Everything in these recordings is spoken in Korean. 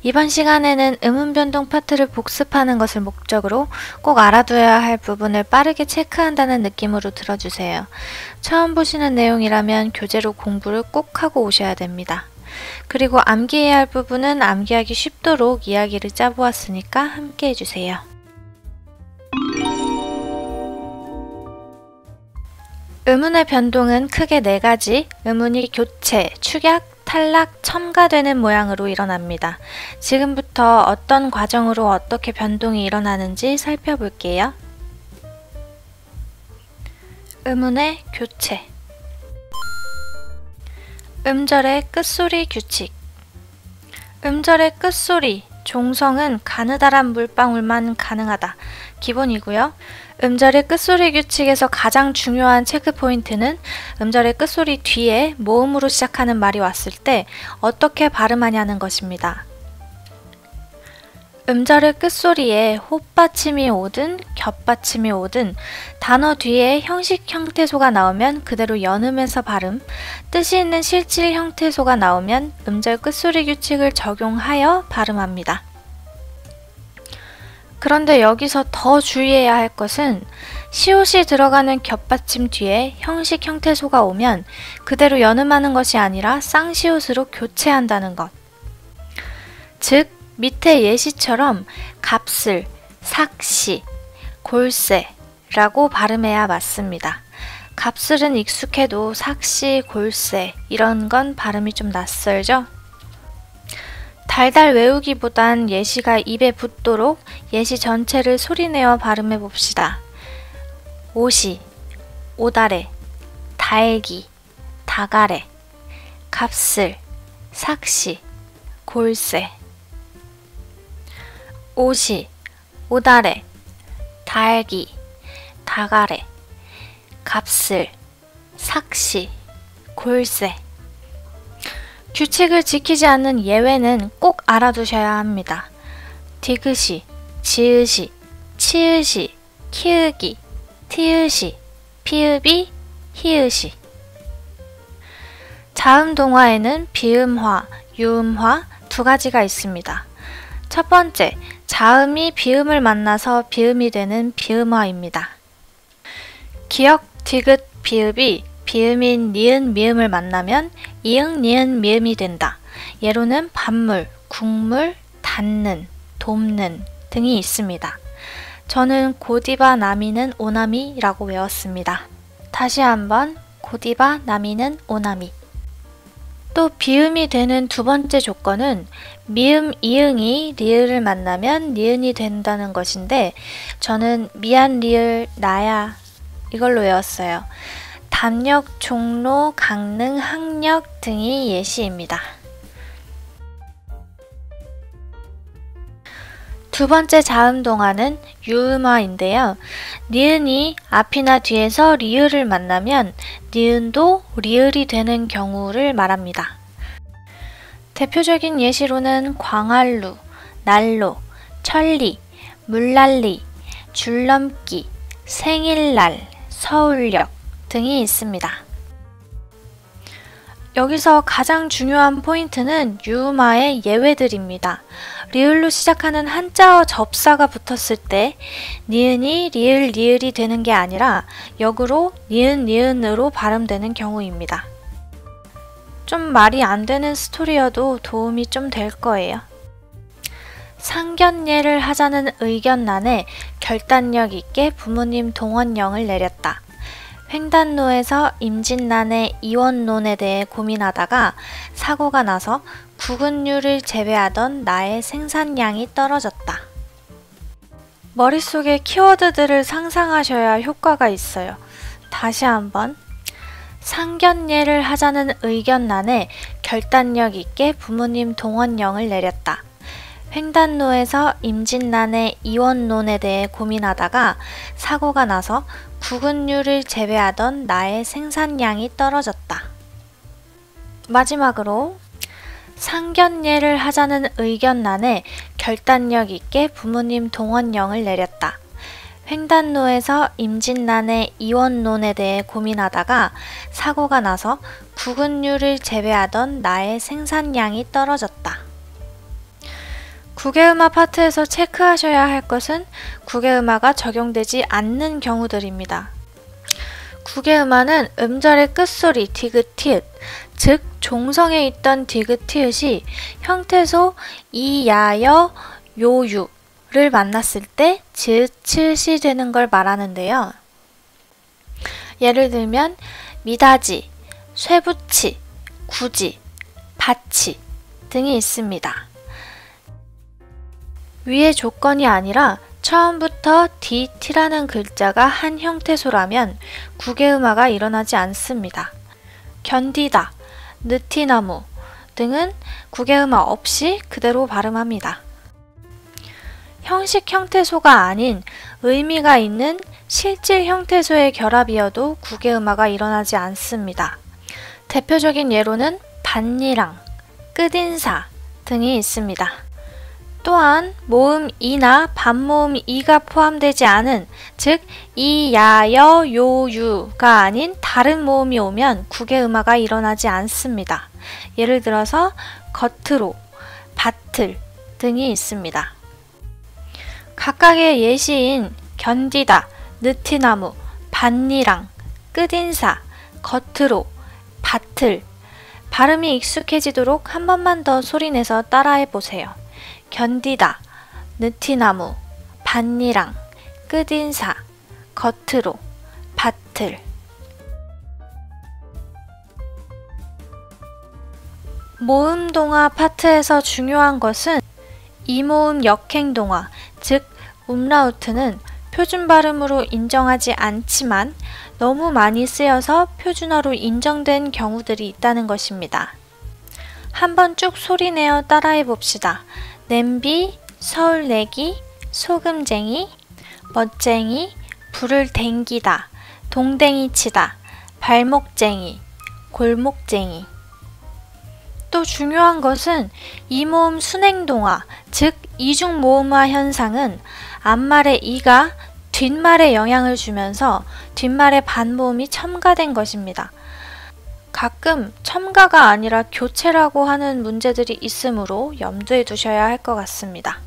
이번 시간에는 음운 변동 파트를 복습하는 것을 목적으로 꼭 알아둬야 할 부분을 빠르게 체크한다는 느낌으로 들어주세요. 처음 보시는 내용이라면 교재로 공부를 꼭 하고 오셔야 됩니다. 그리고 암기해야 할 부분은 암기하기 쉽도록 이야기를 짜보았으니까 함께 해주세요. 음운의 변동은 크게 4가지, 음운이 교체, 축약, 탈락, 첨가되는 모양으로 일어납니다. 지금부터 어떤 과정으로 어떻게 변동이 일어나는지 살펴볼게요. 음운의 교체. 음절의 끝소리 규칙. 음절의 끝소리, 종성은 가느다란 물방울만 가능하다. 기본이고요. 음절의 끝소리 규칙에서 가장 중요한 체크 포인트는 음절의 끝소리 뒤에 모음으로 시작하는 말이 왔을 때 어떻게 발음하냐는 것입니다. 음절의 끝소리에 홑받침이 오든 겹받침이 오든 단어 뒤에 형식 형태소가 나오면 그대로 연음해서 발음, 뜻이 있는 실질 형태소가 나오면 음절 끝소리 규칙을 적용하여 발음합니다. 그런데 여기서 더 주의해야 할 것은 시옷이 들어가는 겹받침 뒤에 형식 형태소가 오면 그대로 연음하는 것이 아니라 쌍시옷으로 교체한다는 것. 즉, 밑에 예시처럼 값을, 삭시, 골세라고 발음해야 맞습니다. 값을은 익숙해도 삭시, 골세 이런 건 발음이 좀 낯설죠? 달달 외우기보단 예시가 입에 붙도록 예시 전체를 소리내어 발음해 봅시다. 오시, 오다래, 달기, 다가래, 값을, 삭시, 골세. 오시, 오다래, 달기, 다가래, 값을, 삭시, 골세. 규칙을 지키지 않는 예외는 꼭 알아두셔야 합니다. 디귿이, 지읒이, 치읒이, 키읔이, 티읒이, 피읍이, 히읗이. 자음동화에는 비음화, 유음화 2가지가 있습니다. 첫 번째, 자음이 비음을 만나서 비음이 되는 비음화입니다. 기역, 디귿, 비읍이 비음인 니은, 미음을 만나면 이응, 니은, 미음이 된다. 예로는 밥물, 국물, 닿는, 돕는 등이 있습니다. 저는 고디바 나미는 오나미라고 외웠습니다. 다시 한번 고디바 나미는 오나미. 또 비음이 되는 2번째 조건은 미음, 이응이 리을을 만나면 니은이 된다는 것인데 저는 미안, 리을, 나야 이걸로 외웠어요. 담력, 종로, 강릉, 학력 등이 예시입니다. 2번째 자음동화는 유음화인데요. 니은이 앞이나 뒤에서 리을을 만나면 니은도 리을이 되는 경우를 말합니다. 대표적인 예시로는 광활루, 난로, 천리, 물난리, 줄넘기, 생일날, 서울역 등이 있습니다. 여기서 가장 중요한 포인트는 유음화의 예외들입니다. 리을로 시작하는 한자어 접사가 붙었을 때 니은이 리을, 리을이 되는 게 아니라 역으로 니은, 니은으로 발음되는 경우입니다. 좀 말이 안 되는 스토리여도 도움이 좀 될 거예요. 상견례를 하자는 의견란에 결단력 있게 부모님 동원령을 내렸다. 횡단로에서 임진란의 이원론에 대해 고민하다가 사고가 나서 구근류를 재배하던 나의 생산량이 떨어졌다. 머릿속에 키워드들을 상상하셔야 효과가 있어요. 다시 한번. 상견례를 하자는 의견란에 결단력 있게 부모님 동원령을 내렸다. 횡단로에서 임진란의 이원론에 대해 고민하다가 사고가 나서 구근류를 재배하던 나의 생산량이 떨어졌다. 마지막으로 상견례를 하자는 의견란에 결단력 있게 부모님 동원령을 내렸다. 횡단로에서 임진란의 이원론에 대해 고민하다가 사고가 나서 구근류를 재배하던 나의 생산량이 떨어졌다. 국외음화 파트에서 체크하셔야 할 것은 국외음화가 적용되지 않는 경우들입니다. 국외음화는 음절의 끝소리 디귿, 즉 종성에 있던 디귿, 형태소 이, 야, 여, 요, 유를 만났을 때 지읒이 되는 걸 말하는데요. 예를 들면 미다지, 쇠붙이, 구지, 밭이 등이 있습니다. 위의 조건이 아니라 처음부터 DT라는 글자가 한 형태소라면 국외음화가 일어나지 않습니다. 견디다, 느티나무 등은 국외음화 없이 그대로 발음합니다. 형식 형태소가 아닌 의미가 있는 실질 형태소의 결합이어도 국외음화가 일어나지 않습니다. 대표적인 예로는 반니랑, 끝인사 등이 있습니다. 또한 모음 이나 반모음 이가 포함되지 않은, 즉 이, 야, 여, 요, 유가 아닌 다른 모음이 오면 국외음화가 일어나지 않습니다. 예를 들어서 겉으로, 밭을 등이 있습니다. 각각의 예시인 견디다, 느티나무, 반니랑, 끝인사, 겉으로, 밭을 발음이 익숙해지도록 한 번만 더 소리내서 따라해 보세요. 견디다, 느티나무, 반니랑, 끝인사, 겉으로, 밭을. 모음동화 파트에서 중요한 것은 이모음 역행동화, 즉 umlaut는 표준 발음으로 인정하지 않지만 너무 많이 쓰여서 표준어로 인정된 경우들이 있다는 것입니다. 한번 쭉 소리내어 따라해 봅시다. 냄비, 서울내기, 소금쟁이, 멋쟁이, 불을 댕기다, 동댕이 치다, 발목쟁이, 골목쟁이. 또 중요한 것은 이모음 순행동화, 즉 이중모음화 현상은 앞말의 이가 뒷말에 영향을 주면서 뒷말의 반모음이 첨가된 것입니다. 가끔 첨가가 아니라 교체라고 하는 문제들이 있으므로 염두에 두셔야 할 것 같습니다.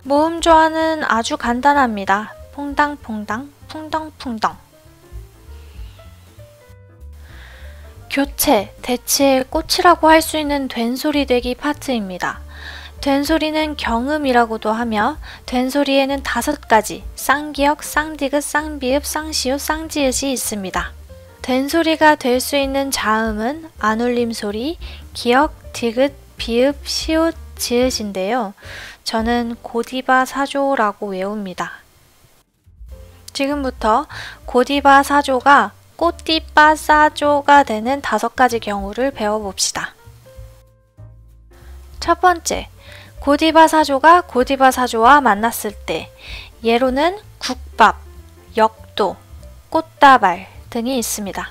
모음 조화는 아주 간단합니다. 퐁당퐁당, 풍덩풍덩. 교체, 대체의 꽃이라고 할 수 있는 된소리 되기 파트입니다. 된소리는 경음이라고도 하며 된소리에는 5가지 쌍기역, 쌍디귿, 쌍비읍, 쌍시옷, 쌍지읒이 있습니다. 된소리가 될 수 있는 자음은 안울림 소리, 기역, 디귿, 비읍, 시옷, 지읒인데요. 저는 고디바 사조라고 외웁니다. 지금부터 고디바 사조가 꼬띠빠 사조가 되는 5가지 경우를 배워봅시다. 첫 번째, 고디바 사조가 고디바 사조와 만났을 때, 예로는 국밥, 역도, 꽃다발 등이 있습니다.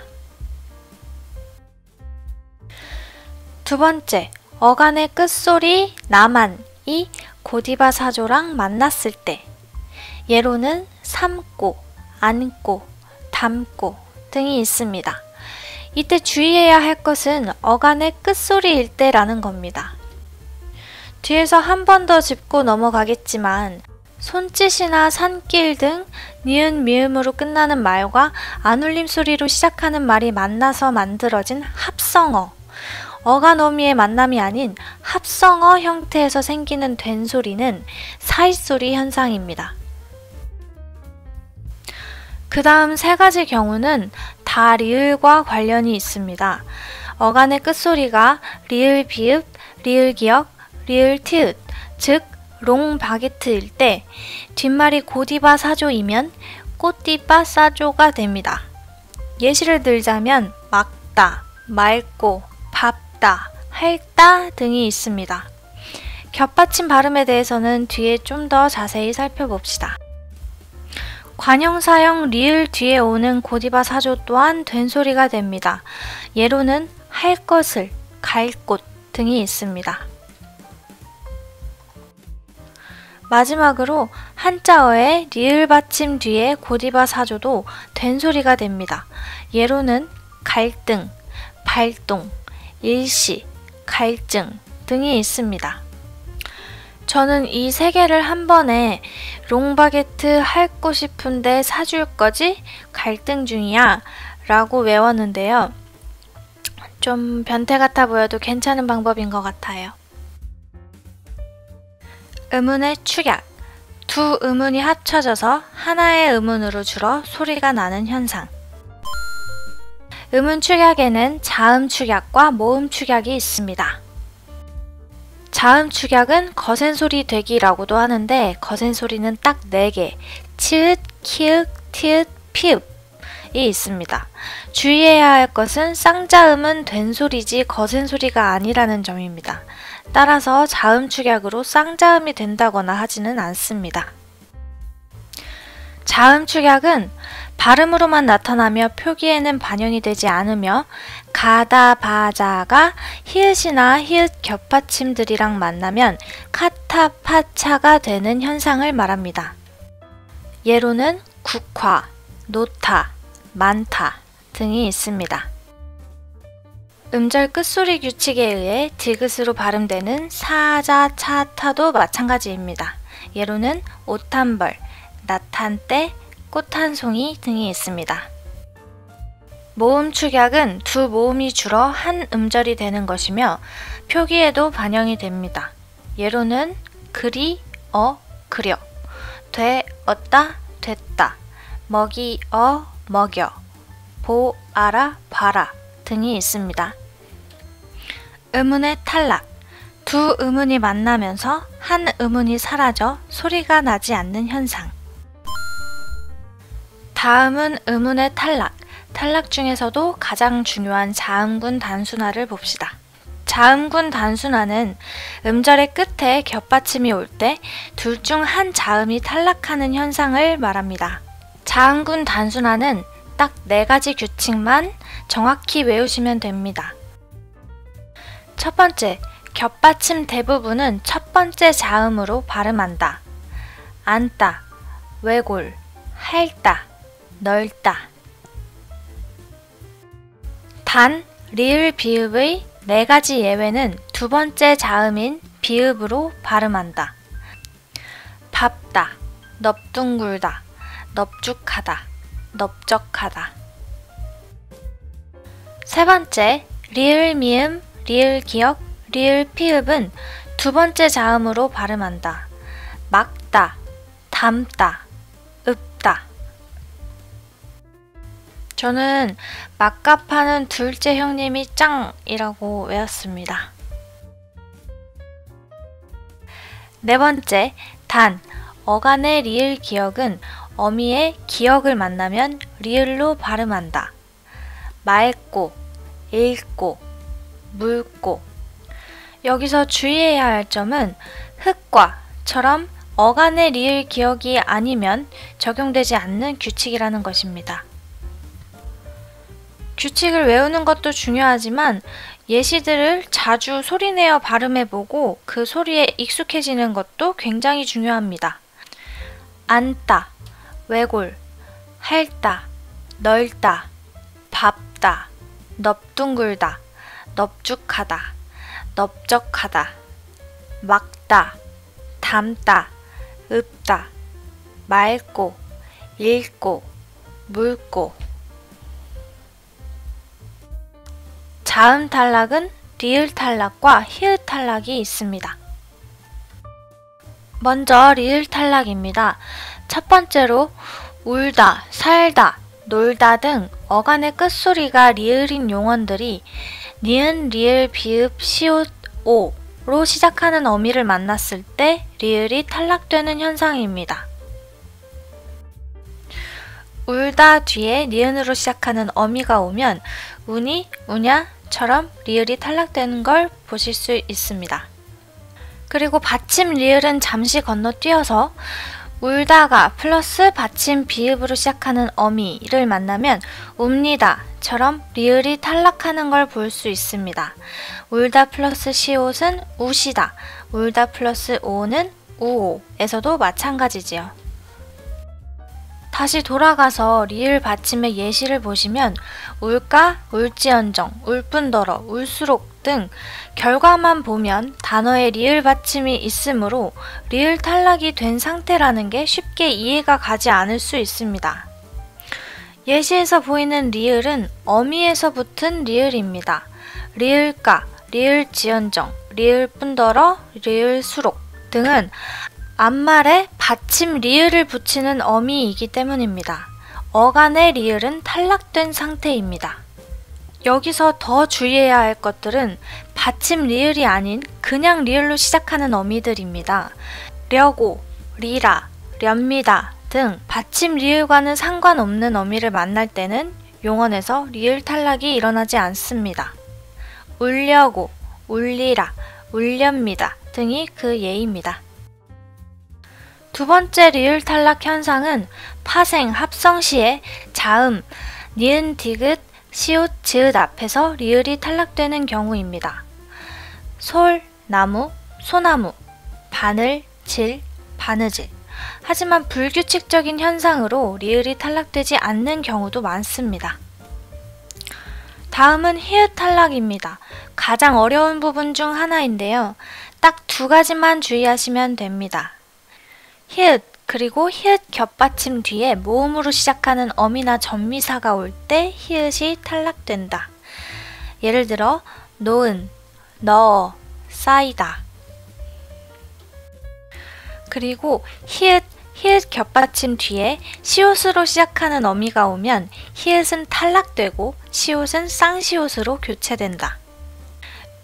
두 번째, 어간의 끝소리 나만이 고디바 사조랑 만났을 때, 예로는 삶고, 안고, 담고 등이 있습니다. 이때 주의해야 할 것은 어간의 끝소리일 때라는 겁니다. 뒤에서 한 번 더 짚고 넘어가겠지만 손짓이나 산길 등 니은 미음으로 끝나는 말과 안울림 소리로 시작하는 말이 만나서 만들어진 합성어, 어간 어미의 만남이 아닌 합성어 형태에서 생기는 된소리는 사이소리 현상입니다. 그 다음 3가지 경우는 다 리을과 관련이 있습니다. 어간의 끝소리가 리을 비읍, 리을 기역, 리을 티읕, 즉 롱바게트일 때 뒷말이 고디바 사조이면 꼬띠빠 사조가 됩니다. 예시를 들자면 막다, 맑고, 밟다, 핥다 등이 있습니다. 겹받침 발음에 대해서는 뒤에 좀 더 자세히 살펴봅시다. 관형사형 리을 뒤에 오는 고디바 사조 또한 된소리가 됩니다. 예로는 할 것을, 갈 곳 등이 있습니다. 마지막으로 한자어의 리을 받침 뒤에 고디바 사조도 된소리가 됩니다. 예로는 갈등, 발동, 일시, 갈증 등이 있습니다. 저는 이 세 개를 한 번에 롱바게트 할고 싶은데 사줄 거지? 갈등 중이야 라고 외웠는데요. 좀 변태 같아 보여도 괜찮은 방법인 것 같아요. 음운의 축약. 두 음운이 합쳐져서 하나의 음운으로 줄어 소리가 나는 현상. 음운 축약에는 자음 축약과 모음 축약이 있습니다. 자음 축약은 거센 소리 되기라고도 하는데 거센 소리는 딱 4개, 치읓, 키읔, 티읕, 피읍이 있습니다. 주의해야 할 것은 쌍자음은 된 소리지 거센 소리가 아니라는 점입니다. 따라서 자음 축약으로 쌍자음이 된다거나 하지는 않습니다. 자음 축약은 발음으로만 나타나며 표기에는 반영이 되지 않으며 가다, 바자가 히읗이나 히읗 겹받침들이랑 만나면 카타, 파차가 되는 현상을 말합니다. 예로는 국화, 노타, 많다 등이 있습니다. 음절 끝소리 규칙에 의해 디귿으로 발음되는 사자, 차타도 마찬가지입니다. 예로는 옷 한 벌, 낫 한 때, 꽃 한 송이 등이 있습니다. 모음 축약은 두 모음이 줄어 한 음절이 되는 것이며 표기에도 반영이 됩니다. 예로는 그리, 그려, 되었다, 됐다, 먹이, 먹여, 보, 알아, 봐라 등이 있습니다. 음운의 탈락. 두 음운이 만나면서 한 음운이 사라져 소리가 나지 않는 현상. 다음은 음운의 탈락. 탈락 중에서도 가장 중요한 자음군 단순화를 봅시다. 자음군 단순화는 음절의 끝에 겹받침이 올 때 둘 중 한 자음이 탈락하는 현상을 말합니다. 자음군 단순화는 딱 4가지 규칙만 정확히 외우시면 됩니다. 첫 번째, 겹받침 대부분은 첫 번째 자음으로 발음한다. 앉다, 외골, 할다, 넓다. 단, 리을, 비읍의 4가지 예외는 두 번째 자음인 비읍으로 발음한다. 밥다, 넙둥굴다, 넙죽하다, 넓적하다. 세 번째, 리을, 미음, 리을, 기역, 리을, 피읍은 두 번째 자음으로 발음한다. 막다, 담다, 읍다. 저는 막갑하는 둘째 형님이 짱이라고 외웠습니다. 네 번째, 단, 어간의 리을 기역은 어미의 기역을 만나면 리을로 발음한다. 맑고, 읽고, 묽고. 여기서 주의해야 할 점은 흑과처럼 어간의 리을 기역이 아니면 적용되지 않는 규칙이라는 것입니다. 규칙을 외우는 것도 중요하지만 예시들을 자주 소리내어 발음해보고 그 소리에 익숙해지는 것도 굉장히 중요합니다. 앉다, 외골, 할다, 넓다, 밥다, 넙둥글다, 넙죽하다, 넓적하다, 막다, 담다, 읍다, 맑고, 읽고, 묽고. 자음 탈락은 리을 탈락과 히읗 탈락이 있습니다. 먼저 리을 탈락입니다. 첫 번째로 울다, 살다, 놀다 등 어간의 끝소리가 리을인 용언들이 니은, 리을, 비읍, 시옷, 오로 시작하는 어미를 만났을 때 리을이 탈락되는 현상입니다. 울다 뒤에 니은으로 시작하는 어미가 오면 우니, 우냐처럼 리을이 탈락되는 걸 보실 수 있습니다. 그리고 받침 리을은 잠시 건너뛰어서 울다가 플러스 받침 비읍으로 시작하는 어미를 만나면 웁니다처럼 리을이 탈락하는 걸 볼 수 있습니다. 울다 플러스 시옷은 우시다, 울다 플러스 오는 우오에서도 마찬가지지요. 다시 돌아가서 리을 받침의 예시를 보시면 울까, 울지언정, 울뿐더러, 울수록 등 결과만 보면 단어에 리을 받침이 있으므로 리을 탈락이 된 상태라는 게 쉽게 이해가 가지 않을 수 있습니다. 예시에서 보이는 리을은 어미에서 붙은 리을입니다. 리을까, 리을지연정, 리을뿐더러, 리을수록 등은 앞말에 받침 리을을 붙이는 어미이기 때문입니다. 어간의 리을은 탈락된 상태입니다. 여기서 더 주의해야 할 것들은 받침 리을이 아닌 그냥 리을로 시작하는 어미들입니다. 려고, 리라, 렵니다 등 받침 리을과는 상관없는 어미를 만날 때는 용언에서 리을 탈락이 일어나지 않습니다. 울려고, 울리라, 울렵니다 등이 그 예입니다. 두 번째 리을 탈락 현상은 파생, 합성 시에 자음, 니은, 디귿, 시옷, 지읒 앞에서 리을이 탈락되는 경우입니다. 솔, 나무, 소나무, 바늘, 질, 바느질. 하지만 불규칙적인 현상으로 리을이 탈락되지 않는 경우도 많습니다. 다음은 히읗 탈락입니다. 가장 어려운 부분 중 하나인데요. 딱 두 가지만 주의하시면 됩니다. 히읗 그리고 히읗 겹받침 뒤에 모음으로 시작하는 어미나 전미사가 올 때 히읗이 탈락된다. 예를 들어 노은, 넣어, 쌓이다. 그리고 히읗 겹받침 뒤에 시옷으로 시작하는 어미가 오면 히읗은 탈락되고 시옷은 쌍시옷으로 교체된다.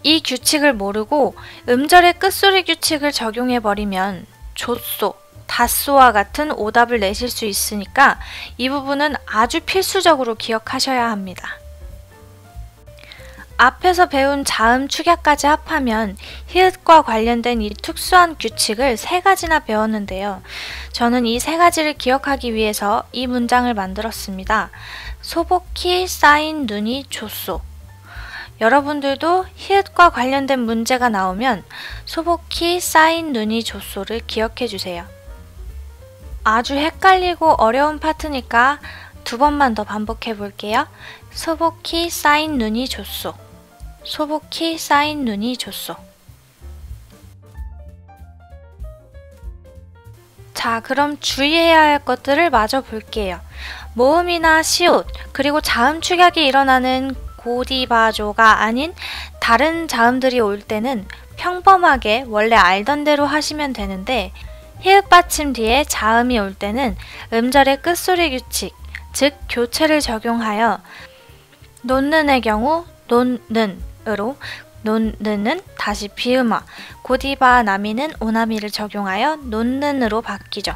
이 규칙을 모르고 음절의 끝소리 규칙을 적용해버리면 좆소, 닷소와 같은 오답을 내실 수 있으니까 이 부분은 아주 필수적으로 기억하셔야 합니다. 앞에서 배운 자음 축약까지 합하면 히읗과 관련된 이 특수한 규칙을 3가지나 배웠는데요. 저는 이 3가지를 기억하기 위해서 이 문장을 만들었습니다. 소복히 쌓인 눈이 좆소. 여러분들도 히읗과 관련된 문제가 나오면 소복히 쌓인 눈이 좆소를 기억해 주세요. 아주 헷갈리고 어려운 파트니까 2번만 더 반복해 볼게요. 소복히 쌓인 눈이 좆소. 소복히 쌓인 눈이 좆소. 자, 그럼 주의해야 할 것들을 마저 볼게요. 모음이나 시옷, 그리고 자음 축약이 일어나는 고디바조가 아닌 다른 자음들이 올 때는 평범하게 원래 알던 대로 하시면 되는데 히읗 받침 뒤에 자음이 올 때는 음절의 끝소리 규칙, 즉 교체를 적용하여 논는의 경우 논는으로 논는은 다시 비음화, 고디바 나미는 오나미를 적용하여 논는으로 바뀌죠.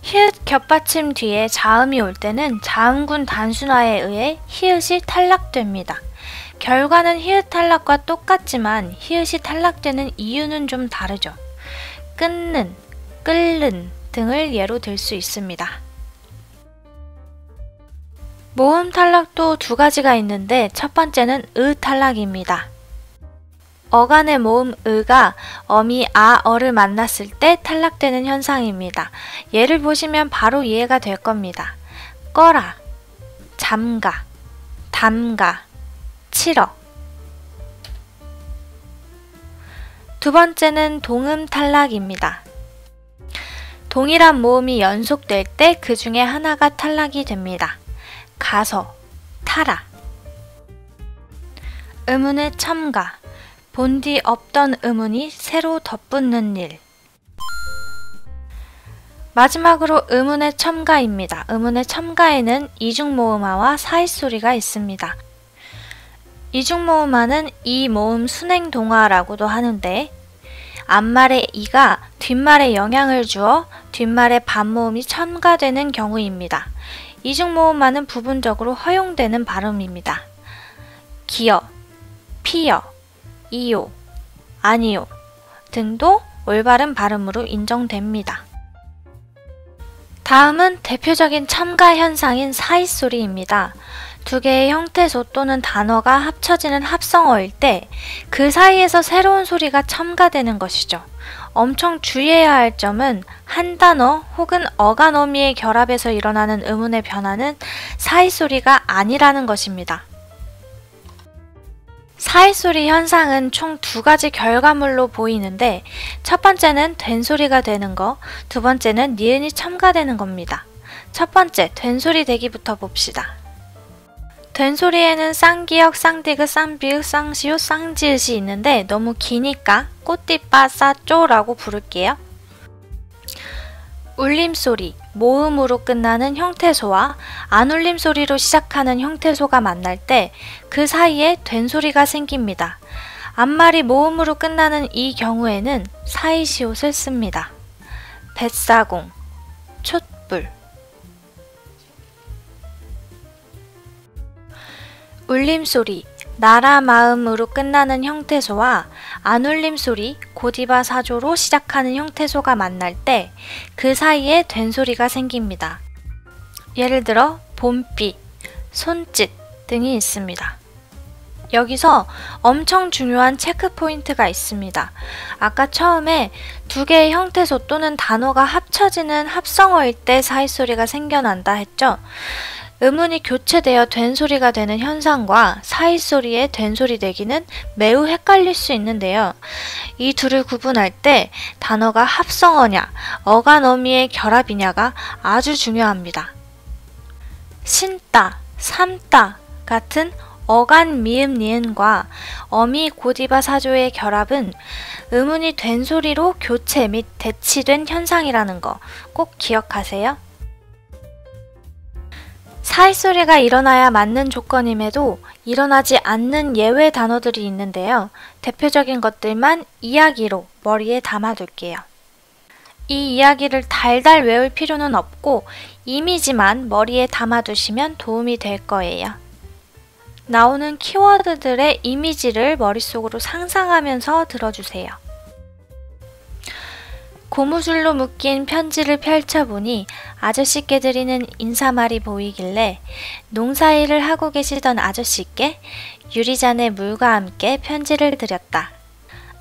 히읗 겹받침 뒤에 자음이 올 때는 자음군 단순화에 의해 히읗이 탈락됩니다. 결과는 히읗 탈락과 똑같지만 히읗이 탈락되는 이유는 좀 다르죠. 끊는, 끓는 등을 예로 들 수 있습니다. 모음 탈락도 2가지가 있는데 첫 번째는 의 탈락입니다. 어간의 모음 의가 어미 아, 어를 만났을 때 탈락되는 현상입니다. 예를 보시면 바로 이해가 될 겁니다. 꺼라, 잠가, 담가, 치러. 두 번째는 동음 탈락입니다. 동일한 모음이 연속될 때 그 중에 하나가 탈락이 됩니다. 가서, 타라. 음운의 첨가, 본디 없던 음운이 새로 덧붙는 일. 마지막으로 음운의 첨가입니다. 음운의 첨가에는 이중모음화와 사이소리가 있습니다. 이중모음화는 이모음 순행동화라고도 하는데 앞말의 이가 뒷말에 영향을 주어 뒷말의 반모음이 첨가되는 경우입니다. 이중모음화는 부분적으로 허용되는 발음입니다. 기어, 피어, 이요, 아니요 등도 올바른 발음으로 인정됩니다. 다음은 대표적인 첨가 현상인 사이소리입니다. 2개의 형태소 또는 단어가 합쳐지는 합성어일 때 그 사이에서 새로운 소리가 첨가되는 것이죠. 엄청 주의해야 할 점은 한 단어 혹은 어간 어미의 결합에서 일어나는 음운의 변화는 사이소리가 아니라는 것입니다. 사이소리 현상은 총 두 가지 결과물로 보이는데 첫 번째는 된소리가 되는 거, 두 번째는 니은이 첨가되는 겁니다. 첫 번째, 된소리 되기부터 봅시다. 된소리에는 쌍기역, 쌍디귿, 쌍비읍, 쌍시옷, 쌍지읒이 있는데 너무 기니까 꼬띠빠 싸쪼라고 부를게요. 울림소리, 모음으로 끝나는 형태소와 안울림 소리로 시작하는 형태소가 만날 때 그 사이에 된소리가 생깁니다. 앞말이 모음으로 끝나는 이 경우에는 사이시옷을 씁니다. 뱃사공, 촛불. 울림소리, 나라마음으로 끝나는 형태소와 안울림소리, 고디바사조로 시작하는 형태소가 만날 때 그 사이에 된소리가 생깁니다. 예를 들어 봄비, 손짓 등이 있습니다. 여기서 엄청 중요한 체크 포인트가 있습니다. 아까 처음에 두 개의 형태소 또는 단어가 합쳐지는 합성어일 때 사이소리가 생겨난다 했죠? 음운이 교체되어 된소리가 되는 현상과 사이소리의 된소리 되기는 매우 헷갈릴 수 있는데요. 이 둘을 구분할 때 단어가 합성어냐, 어간어미의 결합이냐가 아주 중요합니다. 신따, 삼따 같은 어간 미음 니은과 어미 고디바 사조의 결합은 음운이 된소리로 교체 및 대치된 현상이라는 거 꼭 기억하세요. 사이소리가 일어나야 맞는 조건임에도 일어나지 않는 예외 단어들이 있는데요. 대표적인 것들만 이야기로 머리에 담아둘게요. 이 이야기를 달달 외울 필요는 없고 이미지만 머리에 담아두시면 도움이 될 거예요. 나오는 키워드들의 이미지를 머릿속으로 상상하면서 들어주세요. 고무줄로 묶인 편지를 펼쳐보니 아저씨께 드리는 인사말이 보이길래 농사일을 하고 계시던 아저씨께 유리잔에 물과 함께 편지를 드렸다.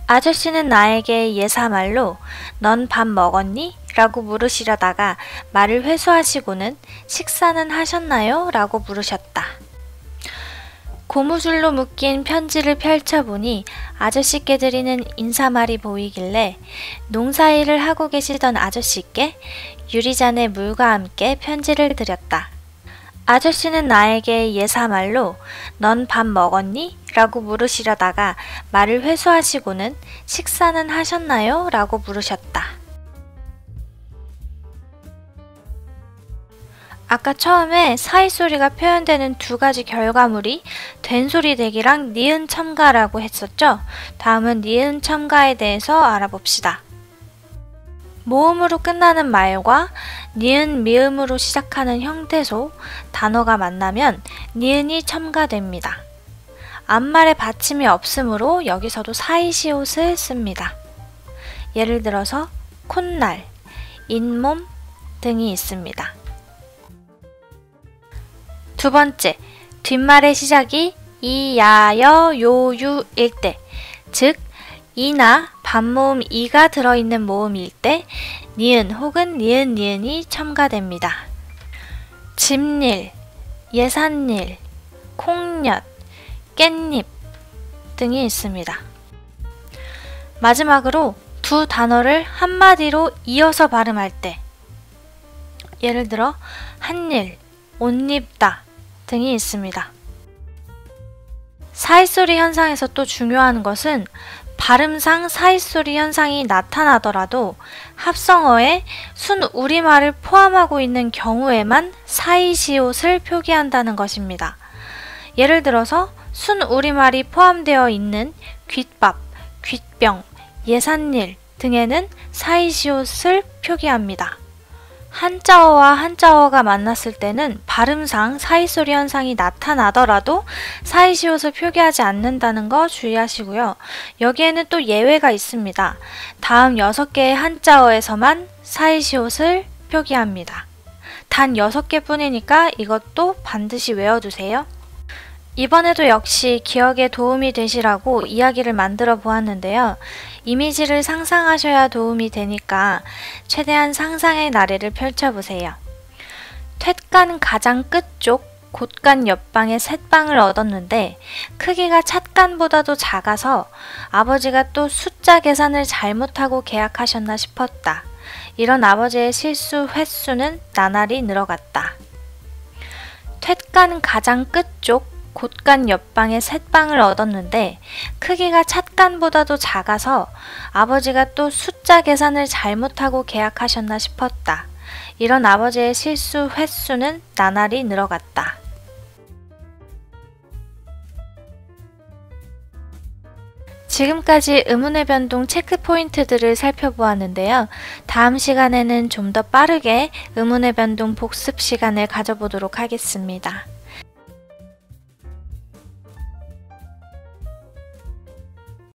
아저씨는 나에게 예사말로 넌 밥 먹었니? 라고 물으시려다가 말을 회수하시고는 식사는 하셨나요? 라고 물으셨다. 고무줄로 묶인 편지를 펼쳐보니 아저씨께 드리는 인사말이 보이길래 농사일을 하고 계시던 아저씨께 유리잔에 물과 함께 편지를 드렸다. 아저씨는 나에게 예사말로 넌 밥 먹었니? 라고 물으시려다가 말을 회수하시고는 식사는 하셨나요? 라고 물으셨다. 아까 처음에 사이소리가 표현되는 두 가지 결과물이 된소리 되기랑 니은 첨가라고 했었죠? 다음은 니은 첨가에 대해서 알아봅시다. 모음으로 끝나는 말과 니은 미음으로 시작하는 형태소, 단어가 만나면 니은이 첨가됩니다. 앞말에 받침이 없으므로 여기서도 사이시옷을 씁니다. 예를 들어서 콧날, 잇몸 등이 있습니다. 두 번째, 뒷말의 시작이 이, 야, 여, 요, 유일 때, 즉 이나 반모음 이가 들어있는 모음일 때 니은 혹은 니은이 첨가됩니다. 집일, 예산일, 콩엿, 깻잎 등이 있습니다. 마지막으로 두 단어를 한마디로 이어서 발음할 때, 예를 들어 한일, 옷 입다 등이 있습니다. 사이소리 현상에서 또 중요한 것은 발음상 사이소리 현상이 나타나더라도 합성어에 순 우리말을 포함하고 있는 경우에만 사이시옷을 표기한다는 것입니다. 예를 들어서 순 우리말이 포함되어 있는 귓밥, 귓병, 예산일 등에는 사이시옷을 표기합니다. 한자어와 한자어가 만났을 때는 발음상 사이소리 현상이 나타나더라도 사이시옷을 표기하지 않는다는 거 주의하시고요. 여기에는 또 예외가 있습니다. 다음 6개의 한자어에서만 사이시옷을 표기합니다. 단 6개 뿐이니까 이것도 반드시 외워두세요. 이번에도 역시 기억에 도움이 되시라고 이야기를 만들어 보았는데요. 이미지를 상상하셔야 도움이 되니까 최대한 상상의 나래를 펼쳐보세요. 툇간 가장 끝쪽 곳간 옆방에 셋방을 얻었는데 크기가 찻간보다도 작아서 아버지가 또 숫자 계산을 잘못하고 계약하셨나 싶었다. 이런 아버지의 실수 횟수는 나날이 늘어갔다. 툇간 가장 끝쪽 곳간 옆방에 셋방을 얻었는데 크기가 찻간보다도 작아서 아버지가 또 숫자 계산을 잘못하고 계약하셨나 싶었다. 이런 아버지의 실수 횟수는 나날이 늘어갔다. 지금까지 의문의 변동 체크 포인트들을 살펴보았는데요. 다음 시간에는 좀 더 빠르게 의문의 변동 복습 시간을 가져보도록 하겠습니다.